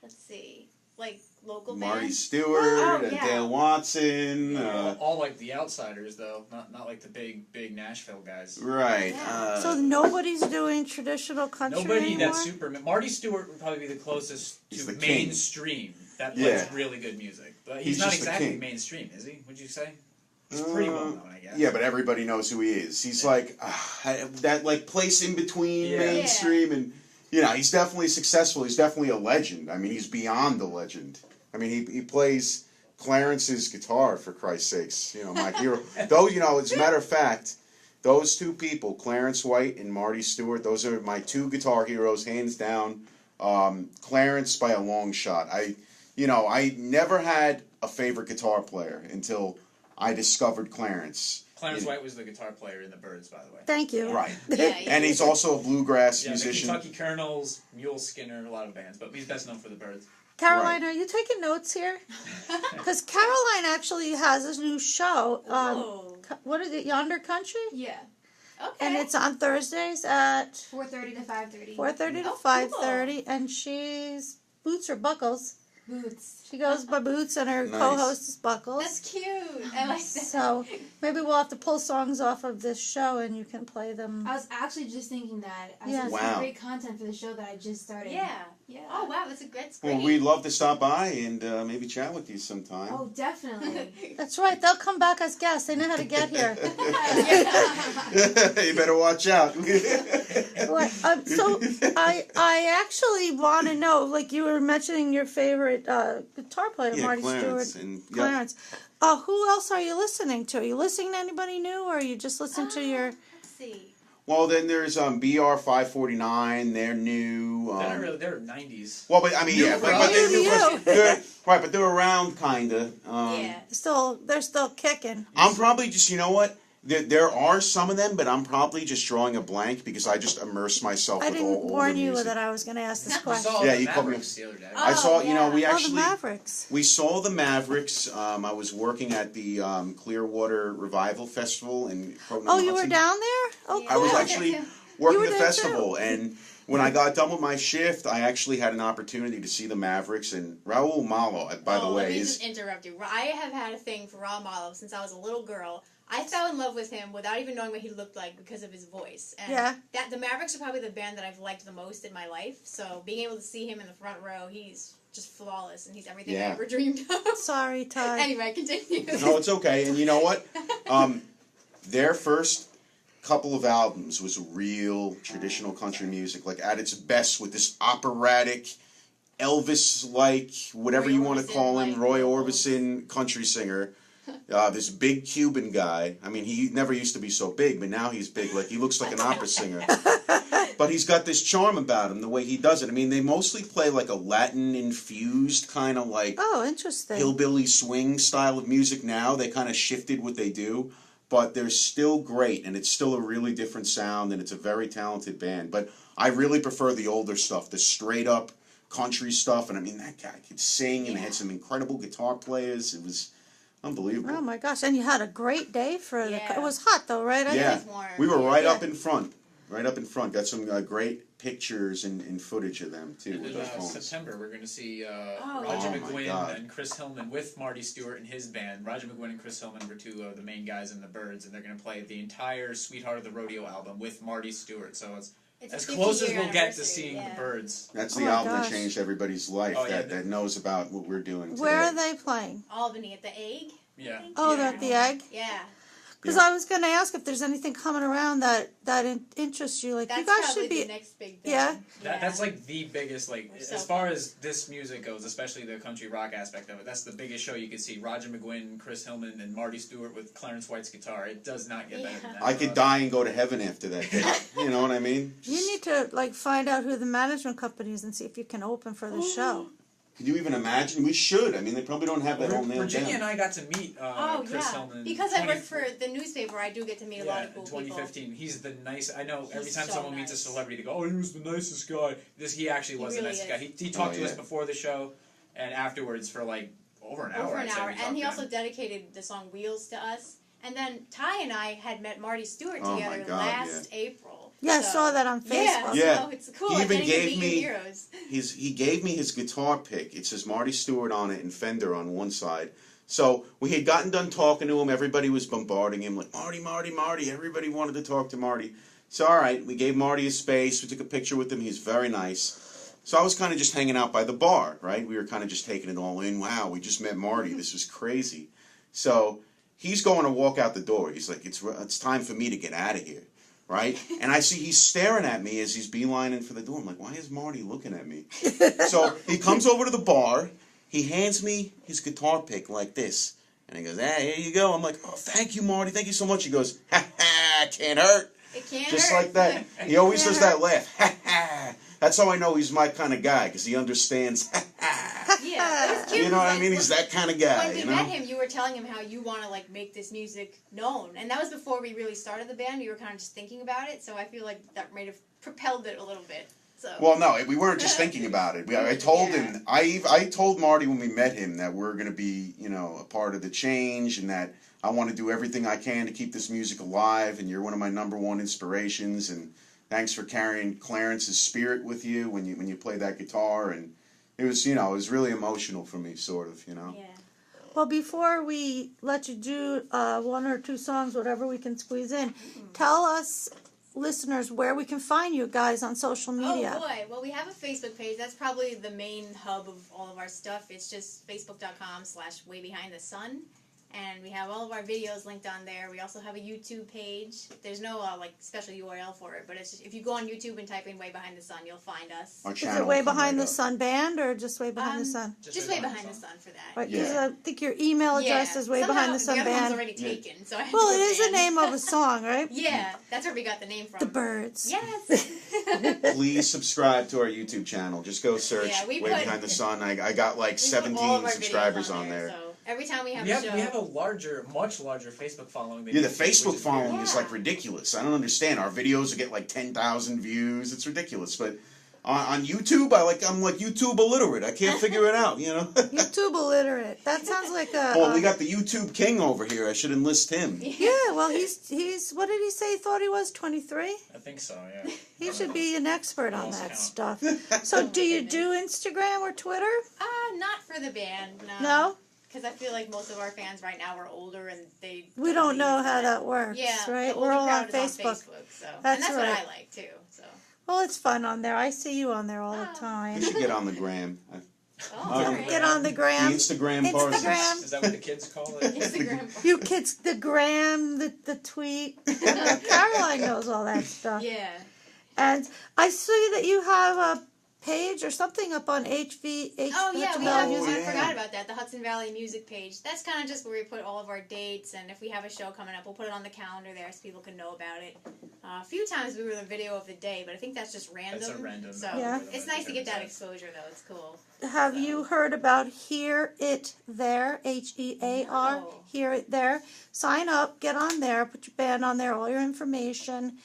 Let's see. Like local Marty bands? Stewart, Oh, yeah. Dale Watson. All like the outsiders though, not like the big Nashville guys. Right. Yeah. So nobody's doing traditional country Nobody anymore? that's super. Marty Stewart would probably be the closest He's to the king. mainstream that plays Yeah. really good music, but He's he's not just the exactly king. mainstream, is he? Would you say? He's pretty well known, I guess. Yeah, but everybody knows who he is. He's like that, like place in between Yeah. mainstream and he's definitely successful. He's definitely a legend. I mean, he's beyond a legend. I mean, he plays Clarence's guitar for Christ's sakes. My hero. Though, as a matter of fact, those two people, Clarence White and Marty Stewart, those are my two guitar heroes, hands down. Clarence by a long shot. I never had a favorite guitar player until I discovered Clarence. Clarence White was the guitar player in the Byrds, by the way. Thank you. Right. Yeah, And he's also a bluegrass Yeah, the musician. Kentucky Colonels, Mule Skinner, a lot of bands, but he's best known for the Byrds. Caroline, are you taking notes here? Because Caroline actually has a new show. Oh. What is it, Yonder Country? Yeah. Okay. And it's on Thursdays at 4:30 to 5:30. 4:30 to Oh, 5:30, and she's Boots or Buckles. Boots. She goes by Boots, and her Nice. co-host is Buckles. That's cute. I like that. So maybe we'll have to pull songs off of this show, and you can play them. I was actually just thinking that. I Yeah. said, Wow. some great content for the show that I just started. Yeah. Yeah. Oh wow, that's great. Well, we'd love to stop by and maybe chat with you sometime. Oh, definitely. That's right. They'll come back as guests. They know how to get here. You better watch out. Right. So I actually want to know, like you were mentioning your favorite guitar player, Yeah, Marty Clarence, Stewart. and- yep. Clarence. Who else are you listening to? Are you listening to anybody new, or are you just listening to your... Let's see. Well, then there's BR 549. They're new. They're not really, they're 90s. Well, but I mean, yeah, but New to you. they're right, but they're around kinda. Yeah. They're still kicking. I'm probably just, you know what? There are some of them, but I'm probably just drawing a blank because I just immerse myself I with didn't all warn older you music. that I was going to ask this We question. saw Yeah, the you called me- Mavericks the other day. I saw, you know, we Oh, the actually Mavericks. we saw the Mavericks. I was working at the Clearwater Revival Festival in Croton, Oh, you were Hudson. down there? Oh, Yeah. I was cool. actually You working were the there festival, and when I got done with my shift, I actually had an opportunity to see the Mavericks. And Raul Malo, by the Let way, me is just interrupt you. I have had a thing for Raul Malo since I was a little girl. I fell in love with him without even knowing what he looked like because of his voice. And Yeah. the Mavericks are probably the band that I've liked the most in my life. So being able to see him in the front row, he's just flawless, and he's everything I Yeah. ever dreamed of. Sorry, Ty. Anyway, continue. no, it's okay. And you know what? Their first couple of albums was real traditional country music, like at its best with this operatic, Elvis-like, whatever Roy you want to call him, Orbison-like Roy vocals. Orbison, country singer. This big Cuban guy. I mean, he never used to be so big, but now he's big. Like, he looks like an opera singer. But he's got this charm about him, the way he does it. I mean, they mostly play like a Latin-infused kind of like Oh, interesting. hillbilly swing style of music now. They kind of shifted what they do, but they're still great, and it's still a really different sound, and it's a very talented band. But I really prefer the older stuff, the straight-up country stuff. And I mean, that guy could sing, and they had some incredible guitar players. It was unbelievable. Oh, my gosh. And you had a great day for the... Yeah. It was hot, though, right? Yeah, was warm. we were right Yeah. up in front. Right up in front. Got some great pictures and footage of them, too, And with in our phones. September, we're going to see yeah. Roger Oh my McGuinn God. and Chris Hillman with Marty Stewart and his band. Roger McGuinn and Chris Hillman were two of the main guys in the Byrds, and they're going to play the entire Sweetheart of the Rodeo album with Marty Stewart. So it's It's a as close as 50-year we'll get to anniversary, seeing yeah. the Byrds. That's Oh the my album gosh. that changed everybody's life, Oh, yeah, that knows about what we're doing today. Where are they playing? Albany at the Egg. Yeah. Oh, Yeah. they're at the Egg? Yeah. Because Yeah. I was going to ask if there's anything coming around that interests you. Like, That's you guys probably should be... the next big thing. Yeah. That's like the biggest, like, We're so as far as this music goes, especially the country rock aspect of it, that's the biggest show you could see. Roger McGuinn, Chris Hillman, and Marty Stewart with Clarence White's guitar. It does not get better than that. I could die and go to heaven after that. You know what I mean? You need to, like, find out who the management company is and see if you can open for the show. Could you even imagine? We should. I mean, they probably don't have that all nailed Virginia and down. I got to meet Oh, Chris yeah. Hillman. Because I work for the newspaper, I do get to meet a lot Yeah, of cool in people. 2015. He's the nice. I know every He's time so someone meets a nice. celebrity, they go, "Oh, he was the nicest guy." He actually He was really the nicest is. guy. He talked to us yeah. before the show and afterwards for like over an hour. Over an I'd say hour. we talked And he to also him. dedicated the song Wheels to us. And then Ty and I had met Marty Stewart Oh, my together God, last April. Yeah, I So- saw that on Facebook. Yeah. So it's cool. He even getting to gave meet me- your heroes. He gave me his guitar pick. It says Marty Stewart on it and Fender on one side. So we had gotten done talking to him. Everybody was bombarding him like, Marty, Marty, Marty. Everybody wanted to talk to Marty. So, all right, we gave Marty his space. We took a picture with him. He's very nice. So I was kind of just hanging out by the bar, right? We were kind of just taking it all in. Wow, we just met Marty. This was crazy. So he's going to walk out the door. He's like, it's time for me to get out of here, right? And I see he's staring at me as he's beelining for the door. I'm like, why is Marty looking at me? So he comes over to the bar. He hands me his guitar pick like this. And he goes, hey, here you go. I'm like, oh, thank you, Marty. Thank you so much. He goes, ha ha, can't hurt. It can't Just hurt. like that. He always does that laugh. Ha ha. That's how I know he's my kind of guy, because he understands. Ha ha. Yeah. Yeah, it was cute. You know what I Like, mean? He's that kind of guy. when we You know. met him, you were telling him how you want to like make this music known, and that was before we really started the band. You were kind of just thinking about it, so I feel like that might have propelled it a little bit. So. Well, no, we weren't just thinking about it. I told Yeah. him. I told Marty when we met him that we're going to be, a part of the change, and that I want to do everything I can to keep this music alive. And you're one of my number one inspirations. And thanks for carrying Clarence's spirit with you when you play that guitar. And it was, it was really emotional for me, sort of, Yeah. Well, before we let you do one or two songs, whatever we can squeeze in, tell us, listeners, where we can find you guys on social media. Oh boy, well we have a Facebook page. That's probably the main hub of all of our stuff. It's just facebook.com/WayBehindTheSun. And we have all of our videos linked on there. We also have a YouTube page. There's no special URL for it, but it's just, if you go on YouTube and type in Way Behind the Sun, you'll find us. Our Is channel it Way will come Behind right the up. Sun Band or just Way Behind the Sun? Just Way Behind the Sun for that. Right, because Yeah. I think your email address is Way Somehow Behind the Sun the other one's Band. already taken, so I had to Well, put it is the band. name of a song, right? Yeah, that's where we got the name from. The Birds. Yes. Please subscribe to our YouTube channel. Just go search Yeah, we Way put- Behind the Sun. I got like We put all of 17 our videos subscribers on there. So every time we have We a have, show. we have a much larger Facebook following than Yeah, the YouTube, which Facebook is following weird. is like ridiculous. I don't understand. Our videos will get like 10,000 views. It's ridiculous. But on YouTube, I'm like YouTube illiterate. I can't figure it out. YouTube illiterate. That sounds like a. Well, we got the YouTube king over here. I should enlist him. Yeah, well, he's. What did he say? He thought he was 23. I think so, yeah. He should be an expert on Lost that count. stuff. So, do you do Instagram or Twitter? Not for the band, no. No. Because I feel like most of our fans right now are older and they. We don't know how that works, Yeah, right? the We're older all on crowd is Facebook. so. That's and that's right. what I like too. So. Well, it's fun on there. I see you on there all the You time. should get on the gram. Oh, Alright. alright. Get on the The gram. Instagram Parsons. Instagram. Is that what the kids call it? Instagram. You kids, the gram, the tweet. Caroline knows all that stuff. Yeah. And I see that you have a page or something up on HV. Oh yeah, Hudson we Valley have. Music. I yeah. forgot about that. The Hudson Valley Music page. That's kind of just where we put all of our dates, and if we have a show coming up, we'll put it on the calendar there so people can know about it. A few times we were the video of the day, but I think that's just random. That's a random. So Yeah. it's nice to get that exposure, though. It's cool. Have you heard about Hear It There? HEAR. No. Hear It There. Sign up. Get on there. Put your band on there. All your information.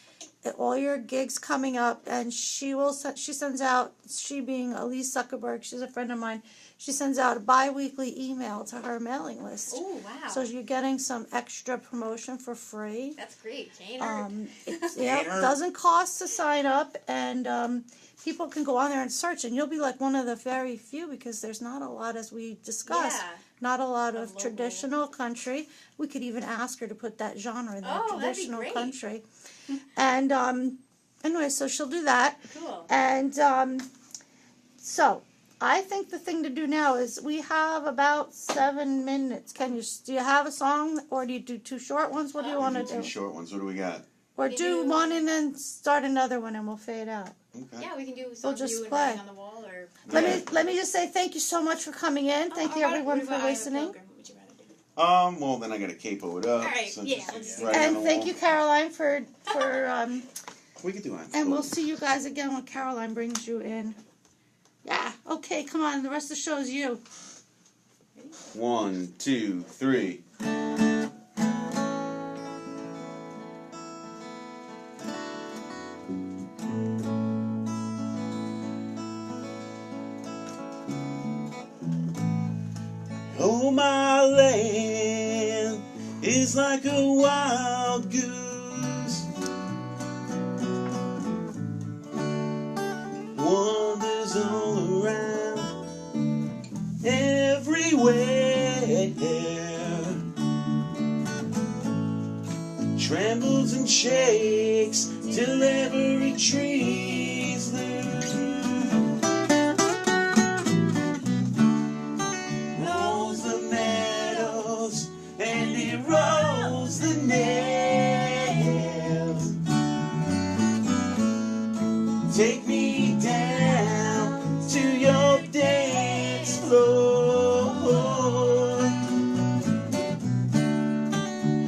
All your gigs coming up, and she sends out, she being Elise Zuckerberg, she's a friend of mine, she sends out a bi-weekly email to her mailing list. Oh wow. So you're getting some extra promotion for free. That's great. Can't hurt. It doesn't cost to sign up, and people can go on there and search, and you'll be like one of the very few, because there's not a lot, as we discussed, Yeah. not a lot of local. traditional country. We could even ask her to put that genre in there, Oh, that'd be traditional great. country. And anyway, so she'll do that. Cool. And so I think the thing to do now is we have about 7 minutes. Do you have a song, or do you do two short ones? What do you want to Two do? short ones. What do we got? Or We do do- one and then start another one, and we'll fade out. Okay. Yeah, we can do songs just you and play. writing on the wall, or. Let me just say thank you so much for coming in. Thank you everyone for listening. What would you rather do? Well, then I gotta capo it up. All right, since yeah, it's let's right on And the thank wall. you, Caroline, for We could do that. and we'll see you guys again when Caroline brings you in. Yeah. Okay, come on. The rest of the show is you. 1, 2, 3. Oh, my land is like a wild goose, wanders all around, everywhere, trembles and shakes till every tree's loose. Rolls the meadows and it rolls the nails. Take me down to your dance floor.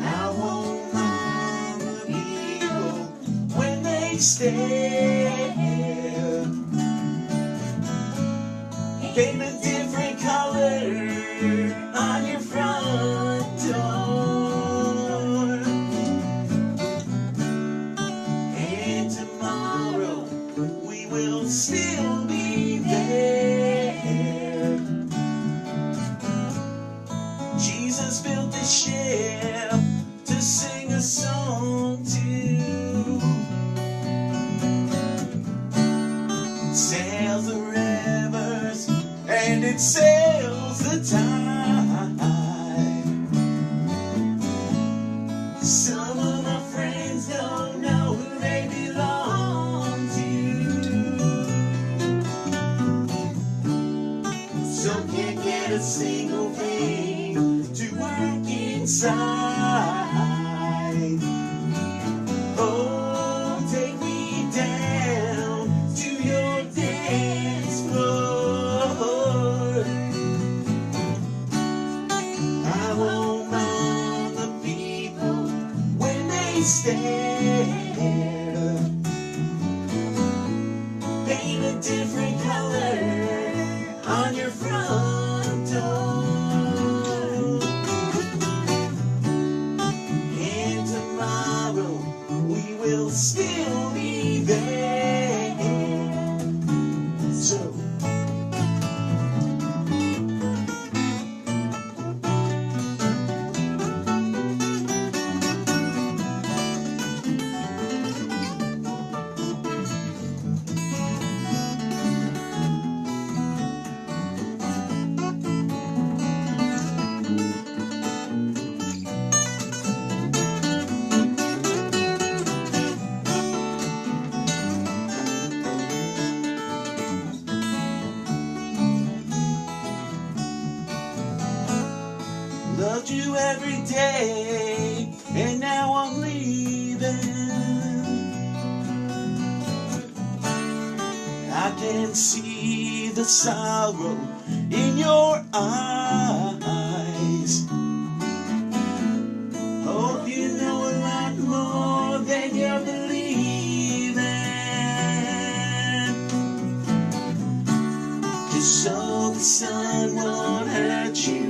I won't mind the people when they stare. Paint a different color will still be there. Jesus built a ship to sing a song to. It sails the rivers and it sails the tide. Some of my friends don't know who they belong to. Some can't get a single thing to work inside. Oh, take me down to your dance floor. I won't mind the people when they stare. Paint a different color on your front door. And tomorrow we will still be there. So loved you every day, and now I'm leaving. I can see the sorrow in your eyes. Hope you know a lot more than you're believing. Just so the sun won't hurt you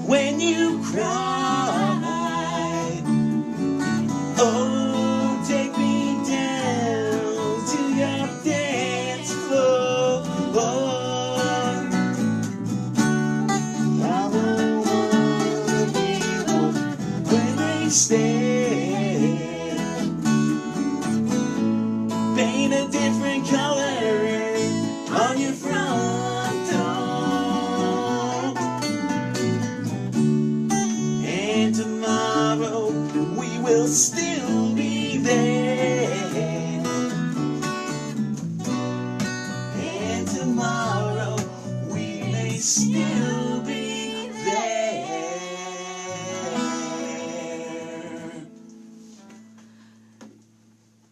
when you cry. Oh, take me down to your dance floor. I won't want the people when they stare. Paint a different color on your front door. And tomorrow we will still be there. And tomorrow we may still be there.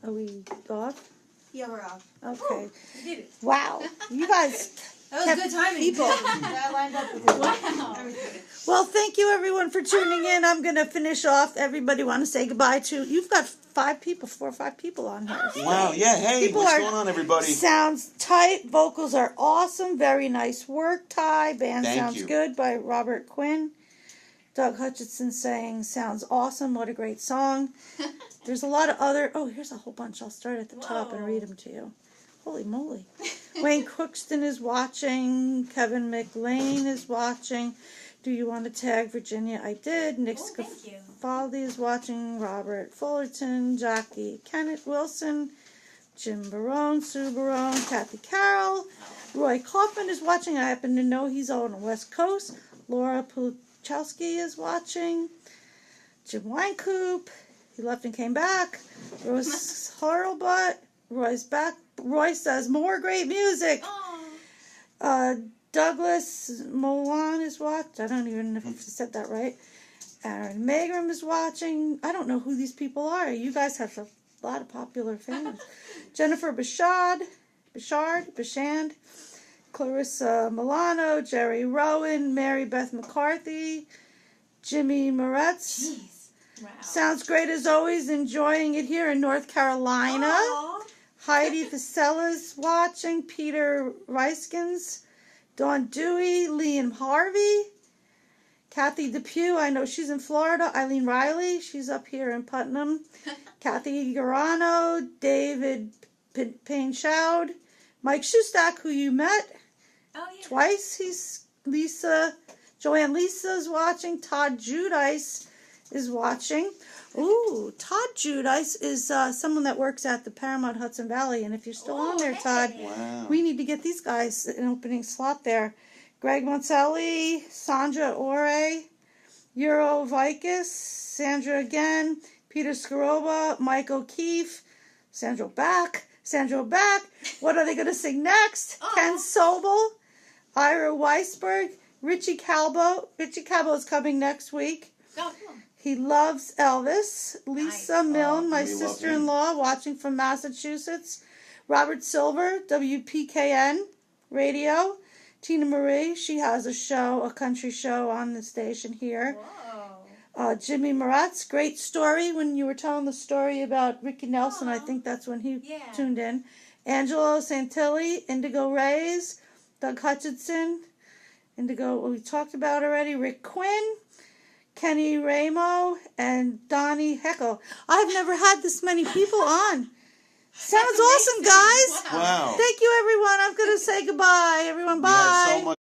Are we off? Yeah, we're off. Okay. We did it. Wow. You guys. That was Kept good timing. people. That lined up with Wow. everything. Well, thank you everyone for tuning in. I'm going to finish off. Everybody want to say goodbye to. You've got 4 or 5 people on here. Wow, yeah, hey, People what's are- going on, everybody? Sounds tight. Vocals are awesome. Very nice work, Ty. Band Thank sounds you. good by Robert Quinn. Doug Hutchinson saying, sounds awesome. What a great song. There's a lot of other. Oh, here's a whole bunch. I'll start at the top and Whoa. read them to you. Holy moly. Wayne Crookston is watching. Kevin McLean is watching. Do you want to tag Virginia? I did. Nick Oh, thank you. Scafaldi is watching. Robert Fullerton. Jackie Kenneth Wilson. Jim Barone. Sue Barone. Kathy Carroll. Roy Kaufman is watching. I happen to know he's on the West Coast. Laura Puchowski is watching. Jim Weinkoop. He left and came back. Rose Horrelbutt. Roy's back. Roy says more great music. Oh. Douglas Molan is watching. I don't even know if I said that right. Aaron Magram is watching. I don't know who these people are. You guys have a lot of popular fans. Jennifer Bashand, Clarissa Milano, Jerry Rowan, Mary Beth McCarthy, Jimmy Moretz. Jeez. Wow. Sounds great as always. Enjoying it here in North Carolina. Aw. Heidi Facella's watching. Peter Reiskins. Dawn Dewey. Liam Harvey. Kathy Depew. I know she's in Florida. Eileen Riley. She's up here in Putnam. Kathy Garano. David Payne Shoud. Mike Shustak, who you met Oh yeah. twice. He's Lisa. Joanne Lisa's watching. Todd Judice is watching. Ooh, Todd Judice is someone that works at the Paramount Hudson Valley. And if you're still on there, Todd, Wow. we need to get these guys an opening slot there. Greg Monselli, Sandra Ore, Euro Vicus, Sandra again, Peter Skaroba, Mike O'Keefe, Sandra Back. What are they going to sing next? Ken Sobel, Ira Weisberg, Richie Calbo. Richie Calbo is coming next week. Oh, cool. He loves Elvis. Lisa Milne, my we love sister-in-law, watching from Massachusetts. Robert Silver, WPKN Radio. Tina Marie, she has a show, a country show on the station here. Whoa. Jimmy Moretz, great story when you were telling the story about Ricky Nelson. I think that's when he tuned in. Angelo Santilli, Indigo Rays, Doug Hutchinson, Indigo, we talked about already. Rick Quinn, Kenny Ramo, and Donnie Heckel. I've never had this many people on. Sounds awesome, guys. Wow. Thank you, everyone. I'm going to say goodbye. Everyone, bye. We had so much